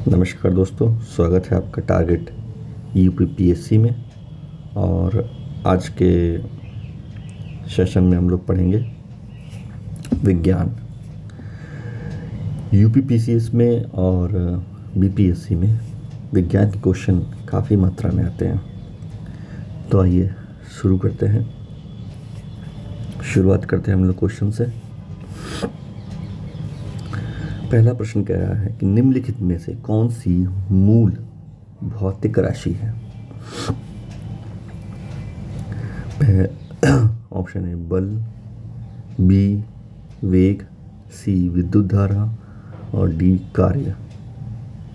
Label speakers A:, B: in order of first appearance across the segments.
A: नमस्कार दोस्तों, स्वागत है आपका टारगेट यूपीपीएससी में। और आज के सेशन में हम लोग पढ़ेंगे विज्ञान। यूपीपीसीएस में और बीपीएससी में विज्ञान के क्वेश्चन काफ़ी मात्रा में आते हैं। तो आइए शुरू करते हैं। शुरुआत करते हैं हम लोग क्वेश्चन से। पहला प्रश्न कह रहा है कि निम्नलिखित में से कौन सी मूल भौतिक राशि है। ऑप्शन है बल, बी वेग, सी विद्युत धारा और डी कार्य।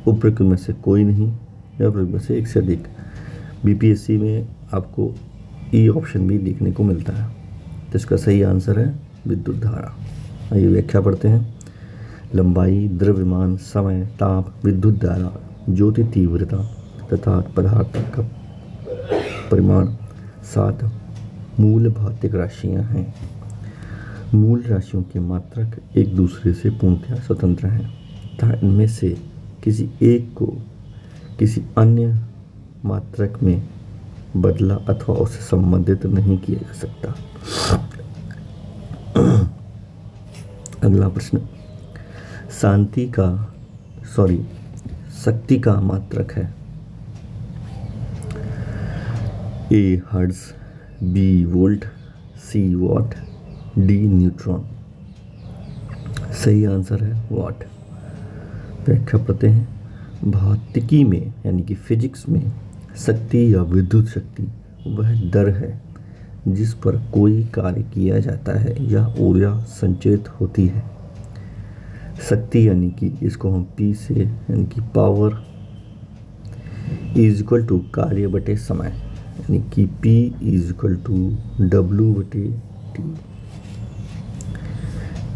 A: उपरोक्त में से कोई नहीं या उपरोक्त में से एक से अधिक। बीपीएससी में आपको ई ऑप्शन भी देखने को मिलता है, तो इसका सही आंसर है विद्युत धारा। आइए व्याख्या पढ़ते हैं। लंबाई, द्रव्यमान, समय, ताप, विद्युत धारा, ज्योति तीव्रता तथा पदार्थ का परिमाण 7 मूल भौतिक राशियां हैं। मूल राशियों के मात्रक एक दूसरे से पूर्णतः स्वतंत्र हैं तथा इनमें से किसी एक को किसी अन्य मात्रक में बदला अथवा उससे संबंधित नहीं किया जा सकता। अगला प्रश्न, शक्ति का मात्रक है। A hertz, B volt, C watt, D neutron. सही आंसर है वॉट। व्याख्या पढ़ते हैं। भौतिकी में यानी कि फिजिक्स में शक्ति या विद्युत शक्ति वह दर है जिस पर कोई कार्य किया जाता है या ऊर्जा संचरित होती है। शक्ति यानी कि इसको हम P से यानी कि पावर इज इक्वल टू कार्य बटे समय यानी कि P is equal to W बटे T।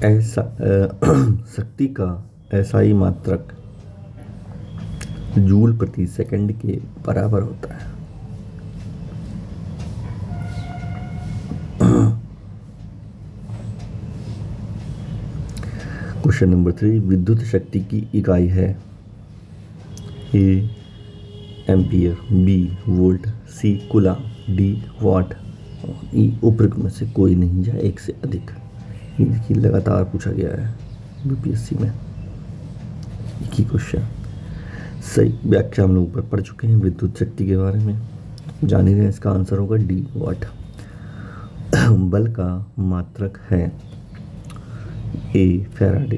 A: ऐसा शक्ति का ऐसा मात्रक जूल प्रति सेकंड के बराबर होता है। क्वेश्चन नंबर 3, विद्युत शक्ति की इकाई है। A ampere, B volt, C coulomb, D watt और ई उपरोक्त में से कोई नहीं या एक से अधिक। ये लगातार पूछा गया है बीपीएससी में एक ही क्वेश्चन। सही व्याख्या हम लोग ऊपर पढ़ चुके हैं विद्युत शक्ति के बारे में, जान ही रहे हैं। इसका आंसर होगा डी वॉट। बल का मात्रक है ए फैराडे,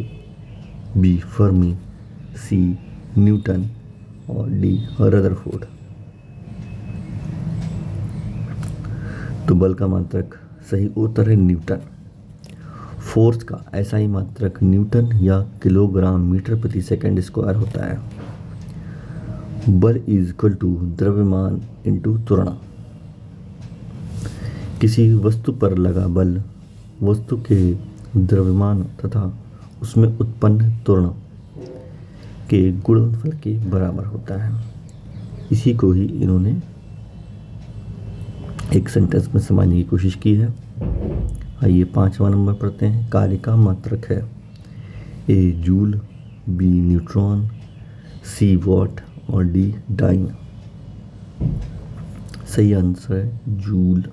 A: बी फर्मी, सी न्यूटन और डी रदरफोर्ड। तो बल का मात्रक सही उत्तर है न्यूटन। फोर्स का ऐसा ही मात्रक न्यूटन या किलोग्राम मीटर प्रति सेकंड स्क्वायर होता है। बल इज इक्वल टू द्रव्यमान इंटू त्वरण। किसी वस्तु पर लगा बल वस्तु के द्रव्यमान तथा उसमें उत्पन्न त्वरण के गुणनफल के बराबर होता है। इसी को ही इन्होंने एक सेंटेंस में समझने की कोशिश की है। आइए 5वां नंबर पढ़ते हैं। कार्य का मात्रक है A joule, B neutron, C watt और डी डाइन। सही आंसर है जूल।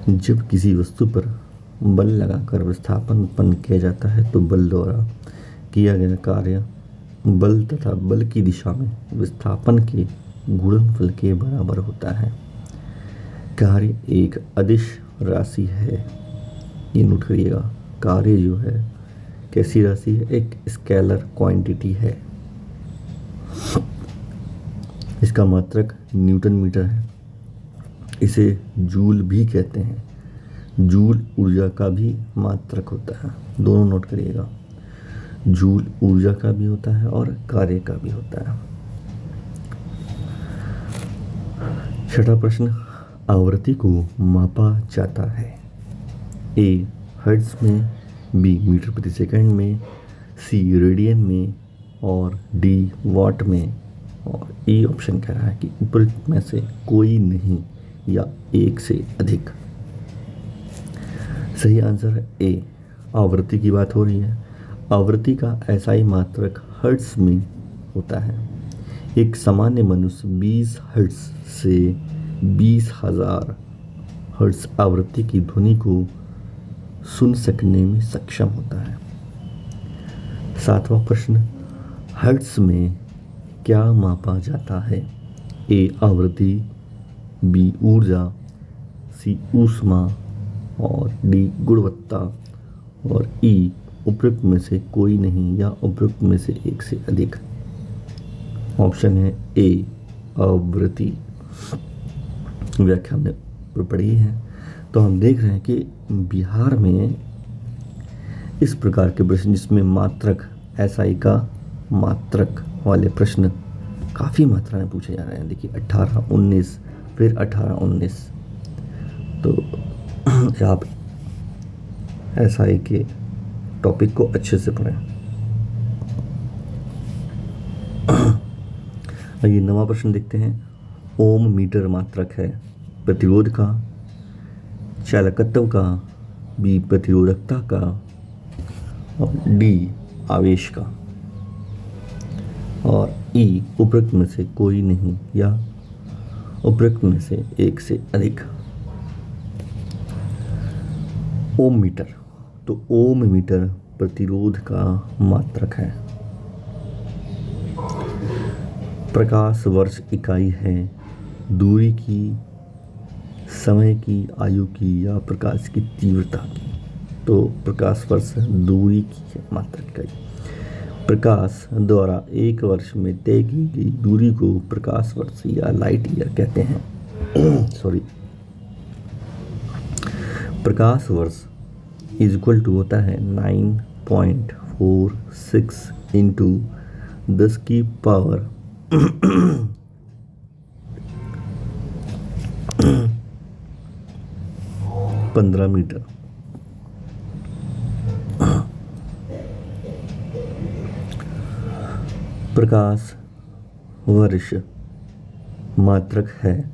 A: जब किसी वस्तु पर बल लगाकर विस्थापन उत्पन्न किया जाता है तो बल द्वारा किया गया कार्य बल तथा बल की दिशा में विस्थापन के गुणनफल के बराबर होता है। कार्य एक अदिश राशि है, ये नोट करिएगा। कार्य जो है कैसी राशि है, एक स्केलर क्वांटिटी है। इसका मात्रक न्यूटन मीटर है। इसे जूल भी कहते हैं। जूल ऊर्जा का भी मात्रक होता है, दोनों नोट करिएगा। जूल ऊर्जा का भी होता है और कार्य का भी होता है। 6वां प्रश्न, आवृत्ति को मापा जाता है। ए हर्ट्ज में, बी मीटर प्रति सेकंड में, सी रेडियन में और डी वॉट में और ई ऑप्शन कह रहा है कि उपरोक्त में से कोई नहीं या एक से अधिक। सही आंसर है ए, आवृत्ति की बात हो रही है। आवृत्ति का ऐसा ही मात्रक हर्ट्ज में होता है। एक सामान्य मनुष्य 20 हर्ट्ज से 20,000 हर्ट्ज आवृत्ति की ध्वनि को सुन सकने में सक्षम होता है। 7वां प्रश्न, हर्ट्ज में क्या मापा जाता है? ए आवृत्ति, बी ऊर्जा, सी ऊष्मा और डी गुणवत्ता और ई उपरोक्त में से कोई नहीं या उपरोक्त में से एक से अधिक। ऑप्शन है ए आवृत्ति। व्याख्या हमने पढ़ी है। तो हम देख रहे हैं कि बिहार में इस प्रकार के प्रश्न जिसमें मात्रक एसआई का मात्रक वाले प्रश्न काफ़ी मात्रा में पूछे जा रहे हैं। देखिए 18, 19 फिर 18, 19। तो आप एसआई के टॉपिक को अच्छे से पढ़ें। आइए 9वां प्रश्न देखते हैं। ओम मीटर मात्रक है प्रतिरोध का, चालकत्व का, बी प्रतिरोधकता का और डी आवेश का और ई उपरोक्त में से कोई नहीं या उपरोक्त में से एक से अधिक। ओम मीटर, तो ओम मीटर प्रतिरोध का मात्रक है। प्रकाश वर्ष इकाई है दूरी की, समय की, आयु की या प्रकाश की तीव्रता की। तो प्रकाश वर्ष दूरी की है मात्रक इकाई। प्रकाश द्वारा एक वर्ष में तय की गई दूरी को प्रकाश वर्ष या लाइट ईयर कहते हैं। सॉरी, प्रकाश वर्ष इज इक्वल टू होता है 9.46 इंटू 10 की पावर 15 मीटर। प्रकाश वर्ष मात्रक है।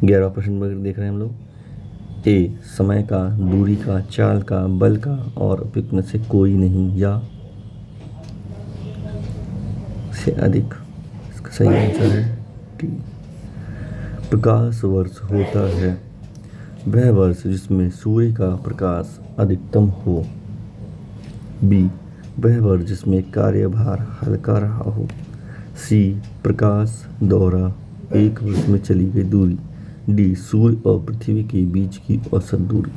A: 11वां प्रश्न देख रहे हैं हम लोग। ए समय का, दूरी का, चाल का, बल का और उपयुक्त में से कोई नहीं या से अधिक। इसका सही आंसर है डी। प्रकाश वर्ष होता है वह वर्ष जिसमें सूर्य का प्रकाश अधिकतम हो। बी वह वर्ष जिसमें कार्यभार हल्का रहा हो। सी प्रकाश द्वारा एक वर्ष में चली गई दूरी। डी सूर्य और पृथ्वी के बीच की औसत दूरी।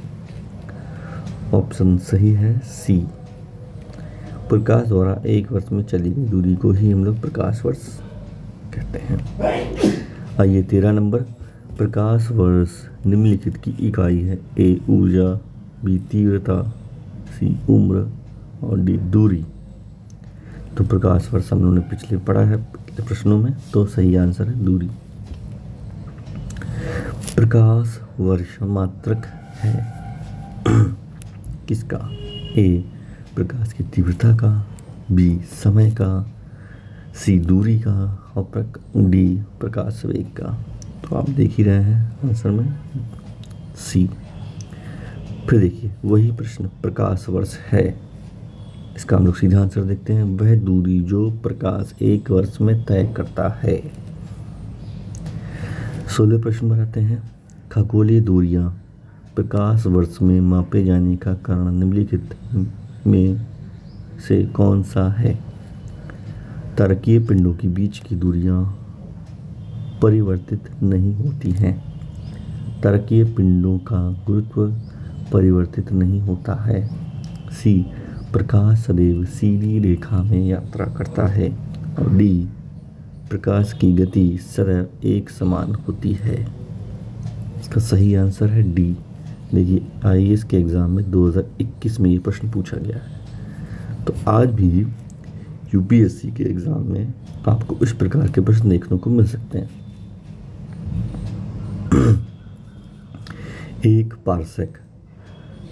A: ऑप्शन सही है सी। प्रकाश द्वारा एक वर्ष में चली गई दूरी को ही हम लोग प्रकाश वर्ष कहते हैं। आइए 13 नंबर। प्रकाश वर्ष निम्नलिखित की इकाई है। ए ऊर्जा, बी तीव्रता, सी उम्र और डी दूरी। तो प्रकाश वर्ष हम लोगों ने पिछले पढ़ा है प्रश्नों में, तो सही आंसर है दूरी। प्रकाश वर्ष मात्रक है किसका? ए प्रकाश की तीव्रता का, बी समय का, सी दूरी का और डी प्रकाश वेग का। तो आप देख ही रहे हैं आंसर में सी। फिर देखिए वही प्रश्न प्रकाश वर्ष है, इसका हम लोग सीधा आंसर देखते हैं। वह दूरी जो प्रकाश एक वर्ष में तय करता है। 16 प्रश्न बनाते हैं। खगोलीय दूरियां प्रकाश वर्ष में मापे जाने का कारण निम्नलिखित में से कौन सा है? तारकीय पिंडों के बीच की दूरियां परिवर्तित नहीं होती हैं। तारकीय पिंडों का गुरुत्व परिवर्तित नहीं होता है। सी प्रकाश सदैव सीधी रेखा में यात्रा करता है और डी प्रकाश की गति सदैव एक समान होती है। इसका सही आंसर है डी। देखिए आईएएस के एग्ज़ाम में 2021 में ये प्रश्न पूछा गया है। तो आज भी यूपीएससी के एग्ज़ाम में आपको इस प्रकार के प्रश्न देखने को मिल सकते हैं। एक पारसेक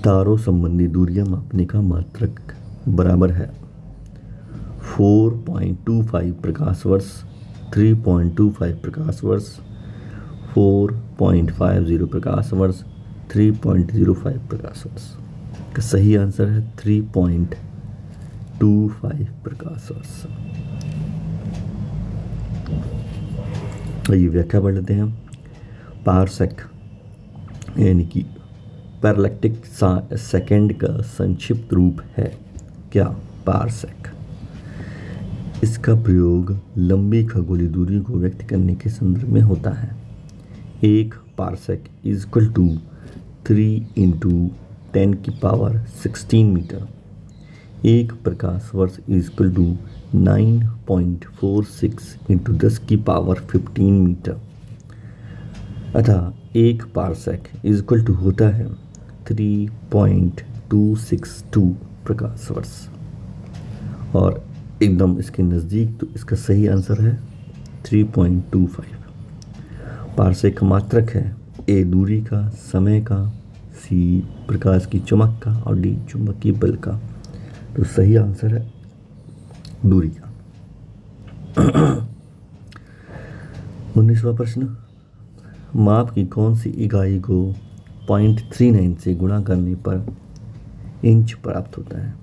A: तारों संबंधी दूरियां मापने का मात्रक बराबर है 4.25 प्रकाश वर्ष, 3.25 प्रकाश वर्ष, 4.50 प्रकाश वर्ष, 3.05 प्रकाश वर्ष। का सही आंसर है 3.25 प्रकाश वर्ष। ये व्याख्या पढ़ लेते हैं। पारसेक यानी कि पैरेलैक्टिक सेकंड का संक्षिप्त रूप है क्या? पारसेक। इसका प्रयोग लंबी खगोलीय दूरी को व्यक्त करने के संदर्भ में होता है। एक parsec is equal to 3 into 10⁻16 metre. एक प्रकाश वर्ष is equal to 9.46 into 10⁻15 metre. अतः एक पारसेक इज इक्वल टू होता है 3.262 प्रकाश वर्ष। और एकदम इसके नज़दीक तो इसका सही आंसर है 3.25। पारसेक मात्रक है, ए दूरी का, समय का, सी प्रकाश की चमक का और डी चुंबकीय बल का। तो सही आंसर है दूरी का। 19वां प्रश्न, माप की कौन सी इकाई को 0.39 से गुणा करने पर इंच प्राप्त होता है?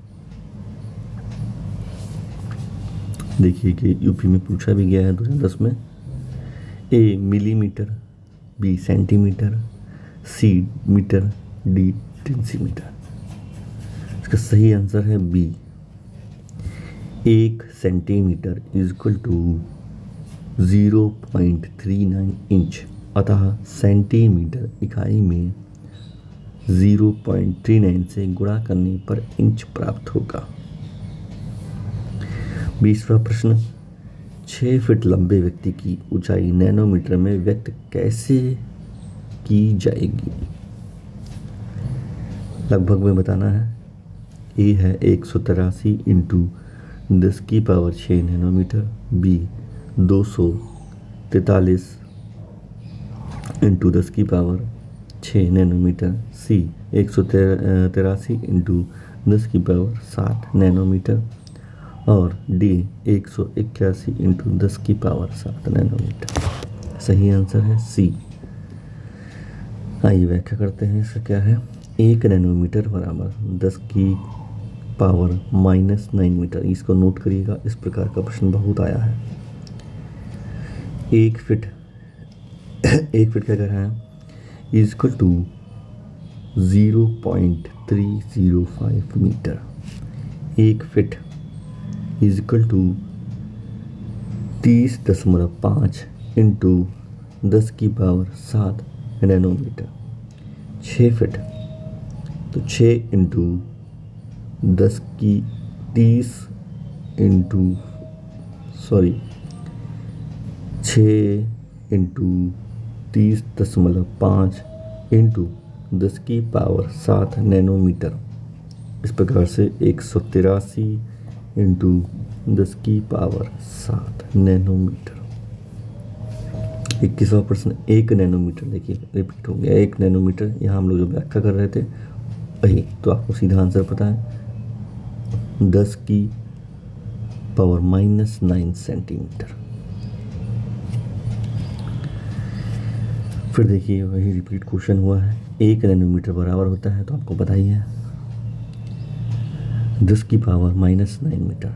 A: देखिए कि यूपी में पूछा भी गया है 2010 में। A millimetre, B centimetre, C metre, D decimetre. इसका सही आंसर है B. 1 centimetre is equal to 0.39 inch. अतः सेंटीमीटर इकाई में 0.39 से गुणा करने पर इंच प्राप्त होगा। 20वां प्रश्न, 6 फीट लंबे व्यक्ति की ऊंचाई नैनोमीटर में व्यक्त कैसे की जाएगी? लगभग में बताना है। ए है 183 into 10⁻6 nanometre, B 243 into 10⁻6 nanometre, C 183 into 10⁻7 nanometre और डी 181 इंटू 10⁻7 नैनोमीटर। सही आंसर है सी। आइए व्याख्या करते हैं इसका क्या है। 1 नैनोमीटर बराबर 10⁻⁻9 मीटर। इसको नोट करिएगा, इस प्रकार का प्रश्न बहुत आया है। 1 फीट क्या कह रहा है? Is equal to 0.305 metre. 1 feet is equal to 30.5 into 10⁻7 nanometre. 6 feet तो 6 इंटू 6 इंटू 30.5 इंटू 10⁻7 नैनोमीटर। इस प्रकार से 183 इंटू 10⁻7 नैनोमीटर। 21वां प्रश्न, 1 नैनोमीटर। देखिए रिपीट हो गया 1 नैनोमीटर। यहाँ हम लोग जो व्याख्या कर रहे थे वही, तो आपको सीधा आंसर पता है 10⁻⁻9 सेंटीमीटर। फिर देखिए वही रिपीट क्वेश्चन हुआ है। 1 नैनोमीटर बराबर होता है, तो आपको पता ही है 10⁻⁻9 मीटर।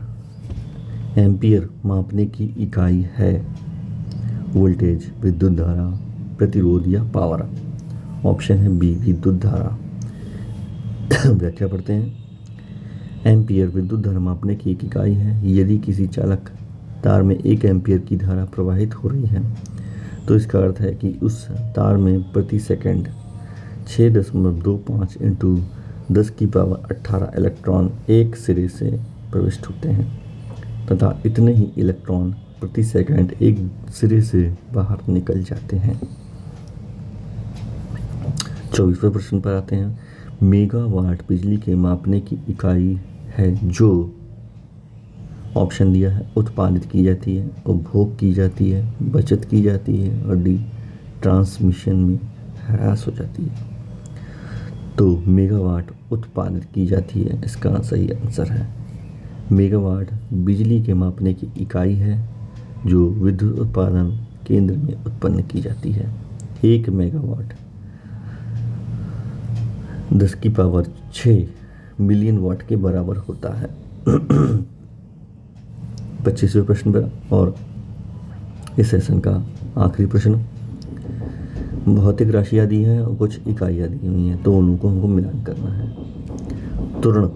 A: एम्पियर मापने की इकाई है वोल्टेज, विद्युत धारा, प्रतिरोध या पावर। ऑप्शन है बी विद्युत धारा। व्याख्या पढ़ते हैं। एम्पियर विद्युत धारा मापने की एक इकाई है। यदि किसी चालक तार में 1 एम्पियर की धारा प्रवाहित हो रही है तो इसका अर्थ है कि उस तार में प्रति सेकंड 6.25 इंटू 10⁻18 इलेक्ट्रॉन एक सिरे से प्रविष्ट होते हैं तथा इतने ही इलेक्ट्रॉन प्रति सेकंड एक सिरे से बाहर निकल जाते हैं। 24वें प्रश्न पर आते हैं। मेगावाट बिजली के मापने की इकाई है जो, ऑप्शन दिया है, उत्पादित की जाती है, उपभोग की जाती है, बचत की जाती है और डी ट्रांसमिशन में ह्रास हो जाती है। तो मेगावाट उत्पादित की जाती है, इसका सही आंसर है। मेगावाट बिजली के मापने की इकाई है जो विद्युत उत्पादन केंद्र में उत्पन्न की जाती है। 1 मेगावाट 10⁻6 मिलियन वाट के बराबर होता है। 25वें प्रश्न पर और इस सेशन का आखिरी प्रश्न, भौतिक राशियाँ दी हैं और कुछ इकाइयाँ दी हुई हैं, तो उनको हमको मिलान करना है। त्वरण,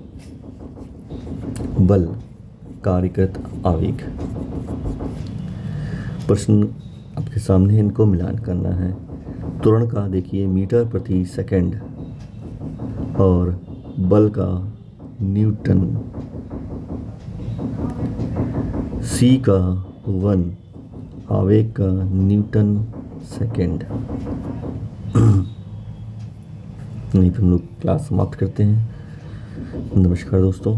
A: बल, कार्यकृत आवेग। प्रश्न आपके सामने है, इनको मिलान करना है। त्वरण का देखिए मीटर प्रति सेकंड और बल का न्यूटन, सी का 1, आवेग का न्यूटन सेकंड। नहीं तो हम लोग क्लास समाप्त करते हैं। नमस्कार दोस्तों।